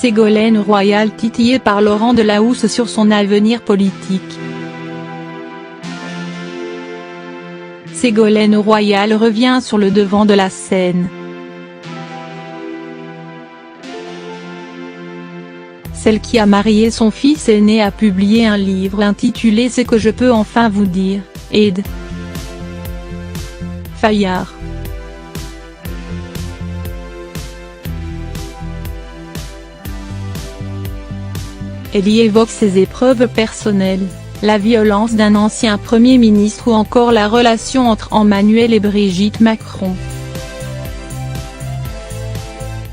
Ségolène Royal titillée par Laurent Delahousse sur son avenir politique. Ségolène Royal revient sur le devant de la scène. Celle qui a marié son fils aîné a publié un livre intitulé « C'est que je peux enfin vous dire », Ed. Fayard. Elle y évoque ses épreuves personnelles, la violence d'un ancien Premier ministre ou encore la relation entre Emmanuel et Brigitte Macron.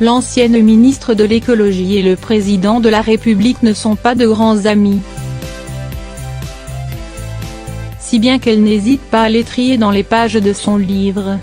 L'ancienne ministre de l'écologie et le président de la République ne sont pas de grands amis. Si bien qu'elle n'hésite pas à l'étrier dans les pages de son livre.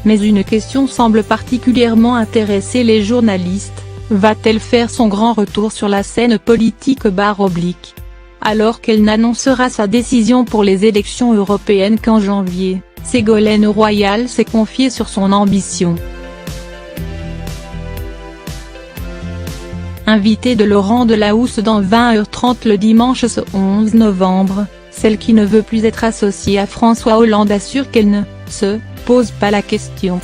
Mais une question semble particulièrement intéresser les journalistes, va-t-elle faire son grand retour sur la scène politique / alors qu'elle n'annoncera sa décision pour les élections européennes qu'en janvier, Ségolène Royal s'est confiée sur son ambition. Invitée de Laurent Delahousse dans 20h30 le dimanche 11 novembre, celle qui ne veut plus être associée à François Hollande assure qu'elle ne se pose pas la question.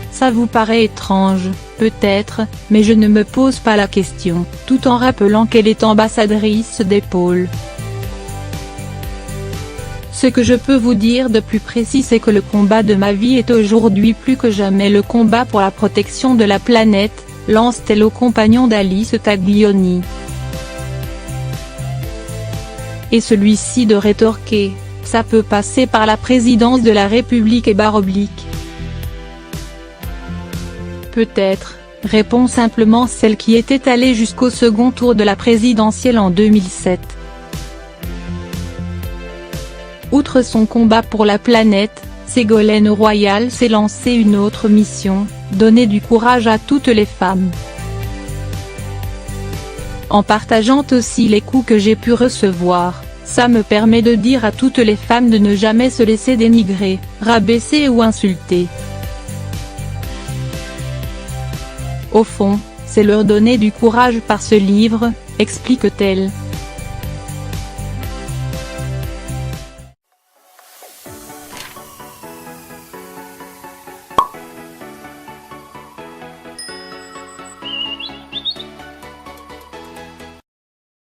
Ça vous paraît étrange, peut-être, mais je ne me pose pas la question, tout en rappelant qu'elle est ambassadrice des pôles. Ce que je peux vous dire de plus précis c'est que le combat de ma vie est aujourd'hui plus que jamais le combat pour la protection de la planète, lance-t-elle au compagnon d'Alice Taglioni. Et celui-ci de rétorquer, ça peut passer par la présidence de la République / Peut-être, répond simplement celle qui était allée jusqu'au second tour de la présidentielle en 2007. Outre son combat pour la planète, Ségolène Royal s'est lancé une autre mission, donner du courage à toutes les femmes. En partageant aussi les coups que j'ai pu recevoir, ça me permet de dire à toutes les femmes de ne jamais se laisser dénigrer, rabaisser ou insulter. Au fond, c'est leur donner du courage par ce livre, explique-t-elle.